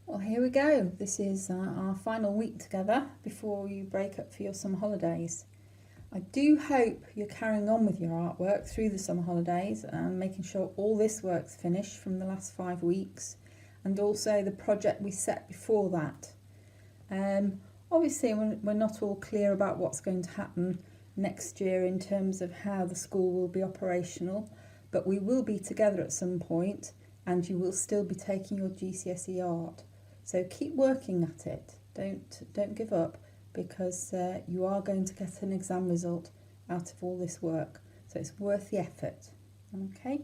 Well, here we go. This is our final week together before you break up for your summer holidays. I do hope you're carrying on with your artwork through the summer holidays and making sure all this work's finished from the last 5 weeks, and also the project we set before that. Obviously, we're not all clear about what's going to happen next year in terms of how the school will be operational, but we will be together at some point and you will still be taking your GCSE art. So keep working at it. Don't give up, because you are going to get an exam result out of all this work. So it's worth the effort. Okay.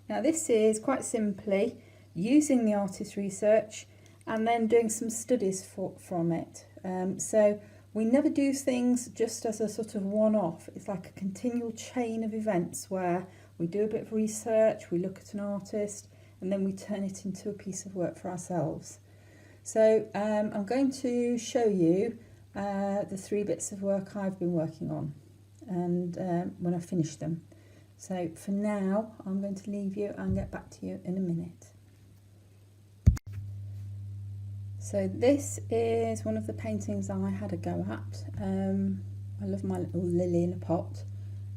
Now this is quite simply using the artist research and then doing some studies from it. So we never do things just as a sort of one-off. It's like a continual chain of events where we do a bit of research, we look at an artist, and then we turn it into a piece of work for ourselves. So I'm going to show you the 3 bits of work I've been working on, and when I finish them. So for now, I'm going to leave you and get back to you in a minute. So this is one of the paintings I had a go at. I love my little lily in a pot,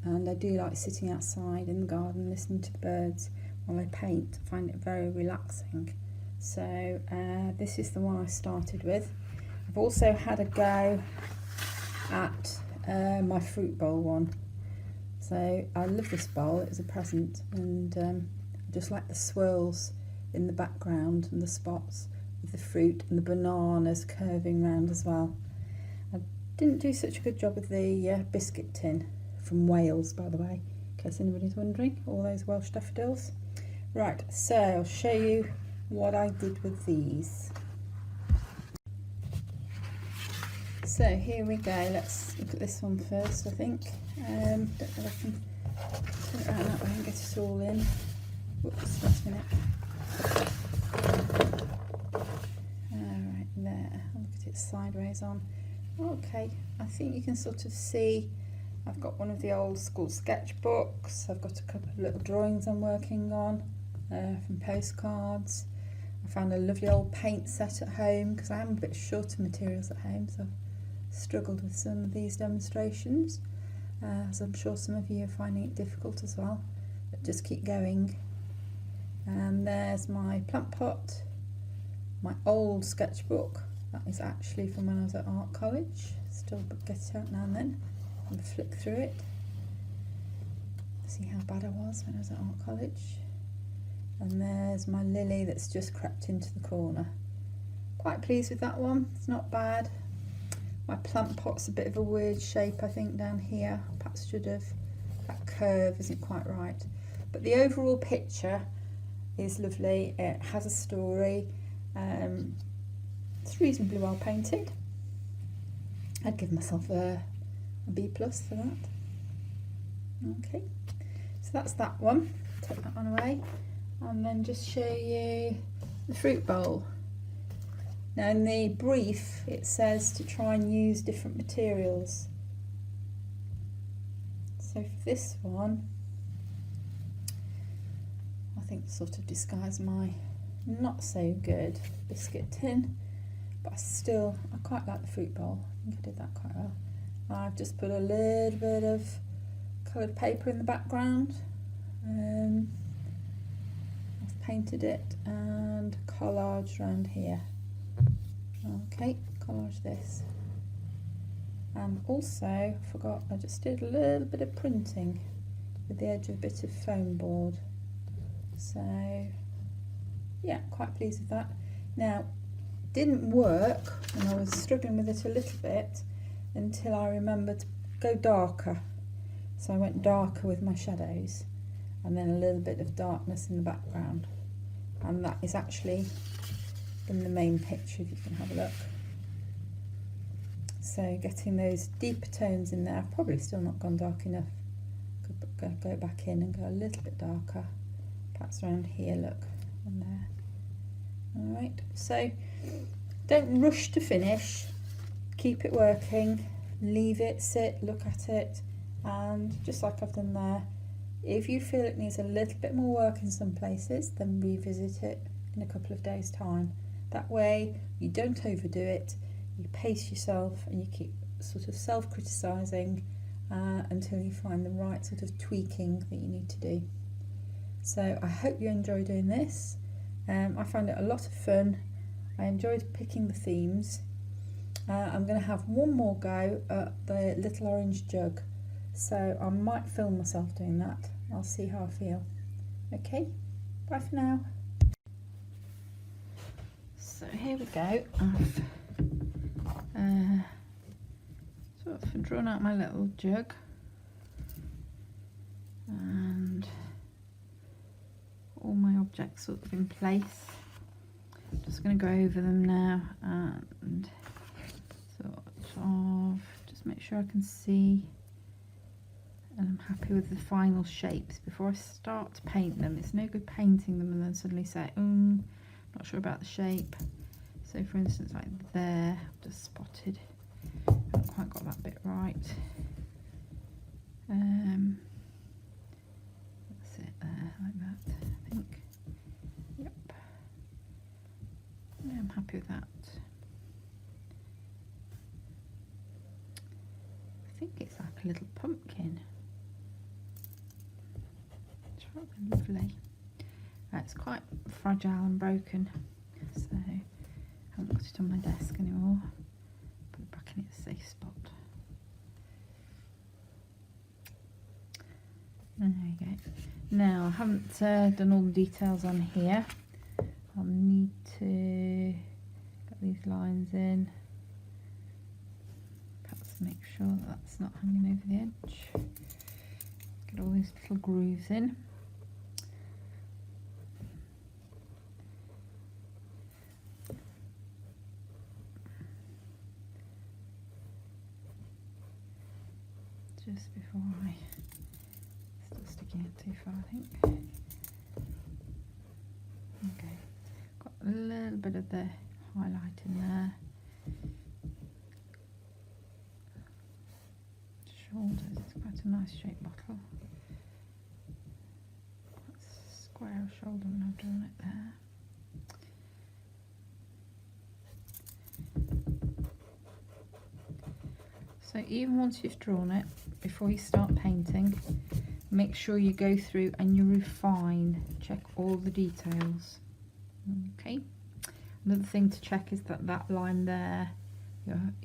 and I do like sitting outside in the garden listening to the birds while I paint. I find it very relaxing. So this is the one I started with. I've also had a go at my fruit bowl one. So I love this bowl, it was a present, and I just like the swirls in the background and the spots with the fruit and the bananas curving round as well. I didn't do such a good job with the biscuit tin from Wales, by the way, in case anybody's wondering, all those Welsh daffodils. Right, so I'll show you what I did with these. So here we go, let's look at this one first, I think. Don't know if I can turn it around that way and get it all in. Whoops, last minute. Alright, there, I'll look at it sideways on. Okay, I think you can sort of see I've got one of the old school sketchbooks. I've got a couple of little drawings I'm working on from postcards. I found a lovely old paint set at home because I am a bit short of materials at home, so I've struggled with some of these demonstrations, as I'm sure some of you are finding it difficult as well, but just keep going. And there's my plant pot, my old sketchbook. That is actually from when I was at art college. Still get it out now and then and flick through it. See how bad I was when I was at art college. And there's my lily that's just crept into the corner. Quite pleased with that one, it's not bad. My plant pot's a bit of a weird shape, I think, down here. Perhaps should have, that curve isn't quite right. But the overall picture is lovely, it has a story. It's reasonably well painted. I'd give myself a B+ for that. Okay, so that's that one. Take that one away. And then just show you the fruit bowl. Now in the brief it says to try and use different materials. So for this one, I think sort of disguise my not so good biscuit tin, but I quite like the fruit bowl. I think I did that quite well. I've just put a little bit of coloured paper in the background. Painted it and collaged around here. Okay, collage this. And also, I forgot, I just did a little bit of printing with the edge of a bit of foam board. So, yeah, quite pleased with that. Now, it didn't work, and I was struggling with it a little bit until I remembered to go darker. So I went darker with my shadows, and then a little bit of darkness in the background. And that is actually in the main picture, if you can have a look. So getting those deeper tones in there. I've probably still not gone dark enough. Could go back in and go a little bit darker. Perhaps around here, look, and there. Alright, so don't rush to finish. Keep it working. Leave it, sit, look at it, and just like I've done there, if you feel it needs a little bit more work in some places, then revisit it in a couple of days' time That way you don't overdo it, you pace yourself and you keep sort of self-criticising until you find the right sort of tweaking that you need to do. So I hope you enjoy doing this. I found it a lot of fun. I enjoyed picking the themes. I'm going to have one more go at the little orange jug, so I might film myself doing that. I'll see how I feel. Okay, bye for now. So here we go. I've sort of drawn out my little jug and all my objects sort of in place. I'm just going to go over them now and sort of just make sure I can see and I'm happy with the final shapes before I start to paint them. It's no good painting them and then suddenly say, not sure about the shape. So for instance, like there, I've just spotted, haven't quite got that bit right. That's it there, like that, I think. Yep. Yeah, I'm happy with that. I think it's like a little pumpkin. It's rather lovely. It's quite fragile and broken, so I haven't got it on my desk anymore. Put it back in its safe spot. There you go. Now I haven't done all the details on here. I'll need to get these lines in. Perhaps make sure that that's not hanging over the edge. Get all these little grooves in. Just before I start sticking it too far, I think. Okay, got a little bit of the highlight in there. Shoulders, it's quite a nice shaped bottle. Quite square shoulder when I've drawn it there. So even once you've drawn it, before you start painting, make sure you go through and you refine, check all the details. Okay. Another thing to check is that line there,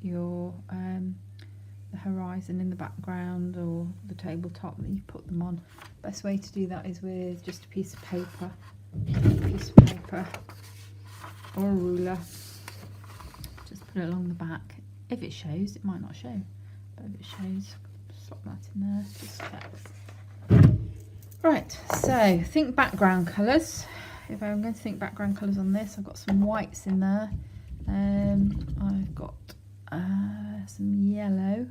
your the horizon in the background or the tabletop that you put them on. Best way to do that is with just a piece of paper or a ruler. Just put it along the back. If it shows, it might not show, but if it shows, slot that in there, just check. Right, so think background colours. If I'm going to think background colours on this, I've got some whites in there. I've got some yellow,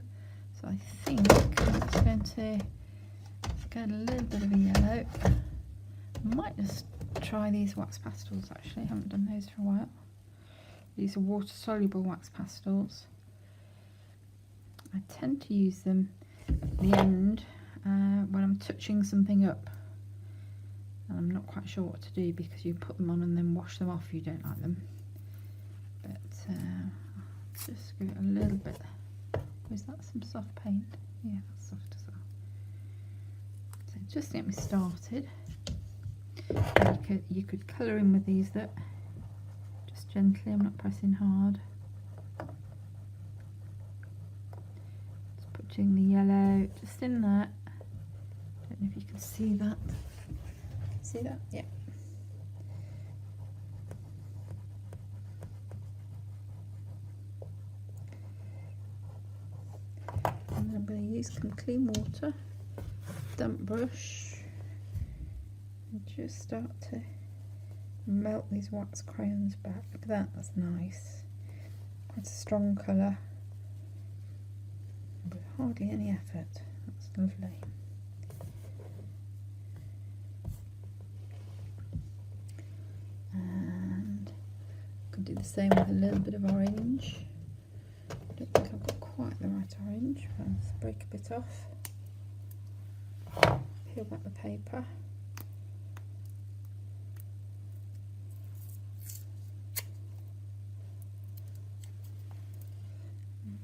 so I think I'm just going to get a little bit of a yellow. I might just try these wax pastels actually, I haven't done those for a while. These are water soluble wax pastels. I tend to use them at the end when I'm touching something up and I'm not quite sure what to do, because you put them on and then wash them off if you don't like them. But just give it a little bit. Oh, is that some soft paint? Yeah, that's soft as well. So just to get me started, you could colour in with these that just gently, I'm not pressing hard. Just putting the yellow just in there. Don't know if you can see that. See that? Yeah. And then I'm going to use some clean water, damp brush, and just start to melt these wax crayons back. Look at that, that's nice. Quite a strong colour, with hardly any effort. That's lovely. And I could do the same with a little bit of orange. I don't think I've got quite the right orange, but let's break a bit off. Peel back the paper.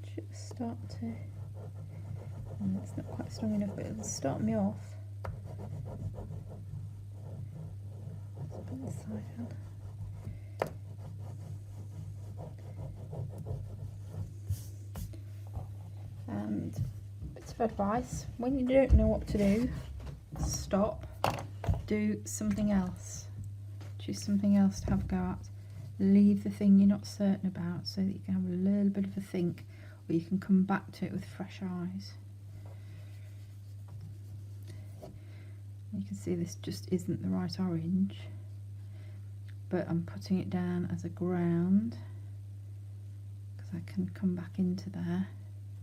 just start to, it's not quite strong enough, but it'll start me off. Let's put this side on. And bits of advice, when you don't know what to do, stop, do something else. Choose something else to have a go at. Leave the thing you're not certain about so that you can have a little bit of a think, or you can come back to it with fresh eyes. You can see this just isn't the right orange, but I'm putting it down as a ground because I can come back into there,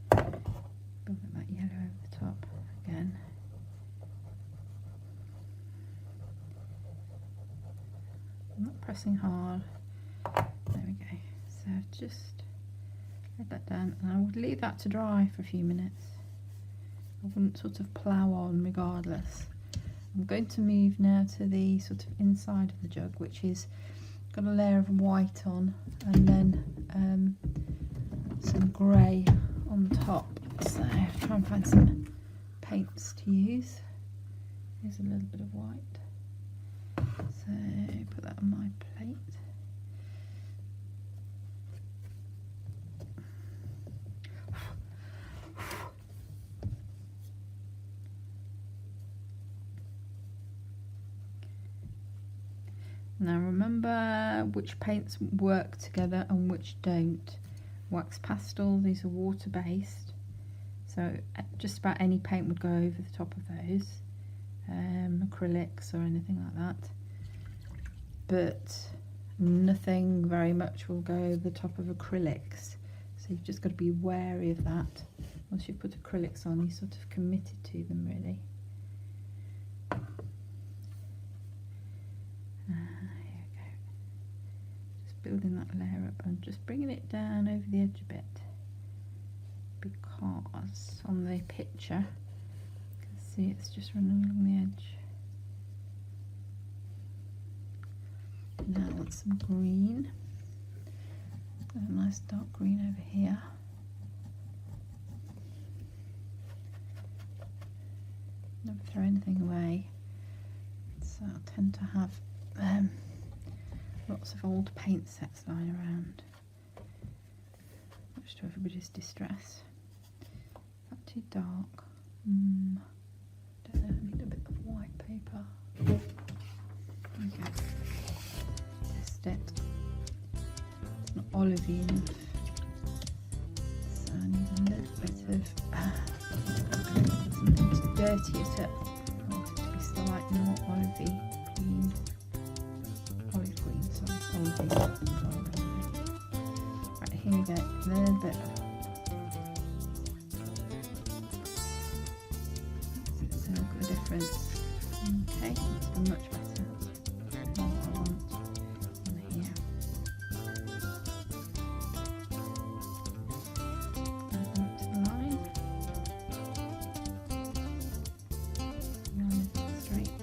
build up that yellow over the top again. I'm not pressing hard. There we go. So just let that down, and I would leave that to dry for a few minutes. I wouldn't sort of plough on regardless. I'm going to move now to the sort of inside of the jug, which is got a layer of white on, and then some grey on top. So try and find some paints to use. Here's a little bit of white. So put that on my plate. Now remember which paints work together and which don't. Wax pastel, these are water based, so just about any paint would go over the top of those. Acrylics or anything like that, but nothing very much will go over the top of acrylics, so you've just got to be wary of that. Once you've put acrylics on, you're sort of committed to them really. Here we go. Just building that layer up and just bringing it down over the edge a bit, because on the picture you can see it's just running along the edge. Now I want some green. Got a nice dark green over here. Never throw anything away. So I tend to have lots of old paint sets lying around, much to everybody's distress. Not too dark. Don't know, I need a bit of white paper. Okay. Test it. It's not olivey enough, so I need a little bit of something to dirty it up. I want it to be slightly more olivey green. Olive green, sorry, olive green. Right, here we go. A little bit. Does it still look a difference? Okay, it's much better. What I want on here. Add them to the line. Line it straight.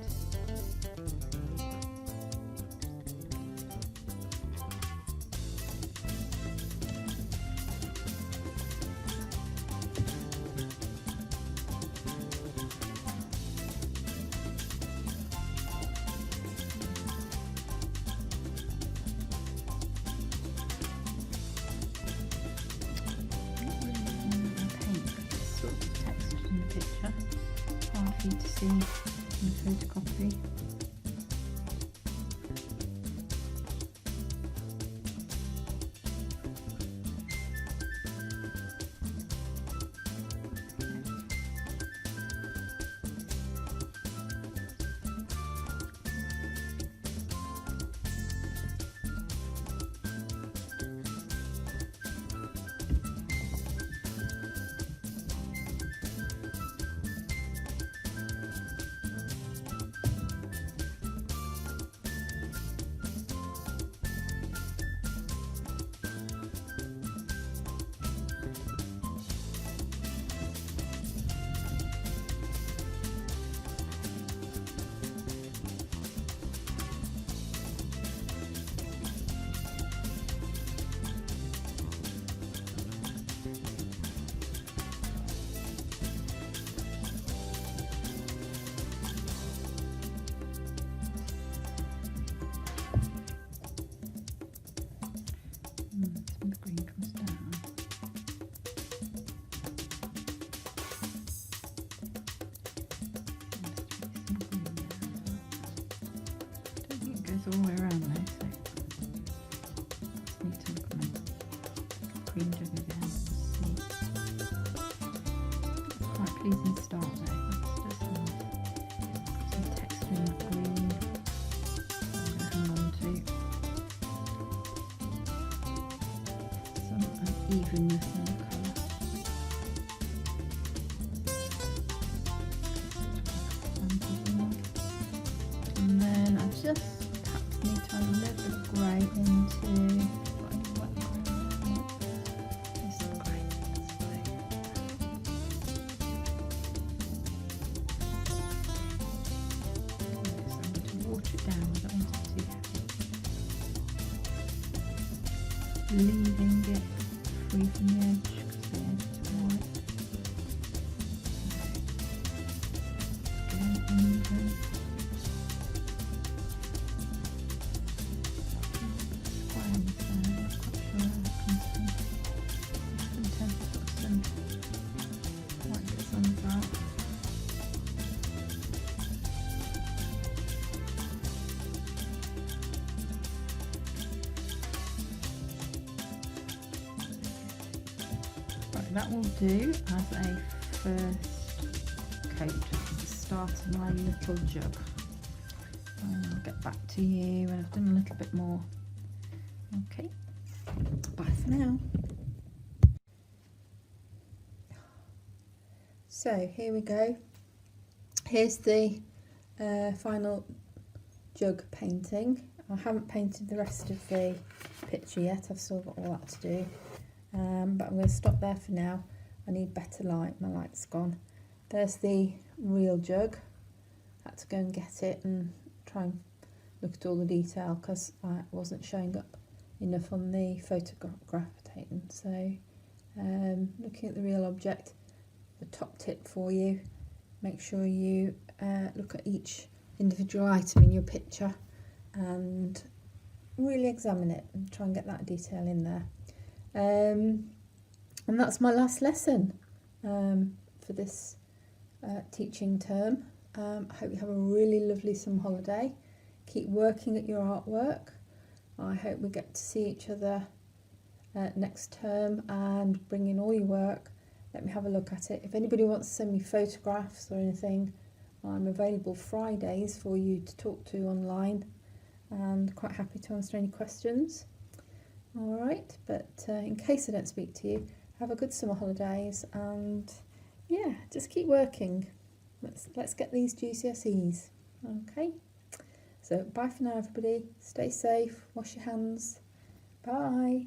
For you to see in the photocopy. goes all the way around though, so I need to look at my cream jug again. See. Quite pleasing start though. That's some texture in the green. I'm going to hang on to some unevenness in the colour. And then I just perhaps need to add a little bit of grey into this grey. So I'm going to water it down. I don't want it too heavy. Leaving it free from the edge because the edge is white. Again, uneven. That will do as a first coat at the start of my little jug. And I'll get back to you when I've done a little bit more. Okay, bye for now. So here we go. Here's the final jug painting. I haven't painted the rest of the picture yet. I've still got all that to do. But I'm going to stop there for now. I need better light, my light's gone. There's the real jug. I had to go and get it and try and look at all the detail because I wasn't showing up enough on the photograph taken. So looking at the real object, the top tip for you, make sure you look at each individual item in your picture and really examine it and try and get that detail in there. And that's my last lesson for this teaching term. I hope you have a really lovely summer holiday. Keep working at your artwork. I hope we get to see each other next term and bring in all your work. Let me have a look at it. If anybody wants to send me photographs or anything, I'm available Fridays for you to talk to online and quite happy to answer any questions. Alright, but in case I don't speak to you, have a good summer holidays and yeah, just keep working. Let's get these GCSEs. Okay, so bye for now everybody. Stay safe, wash your hands. Bye.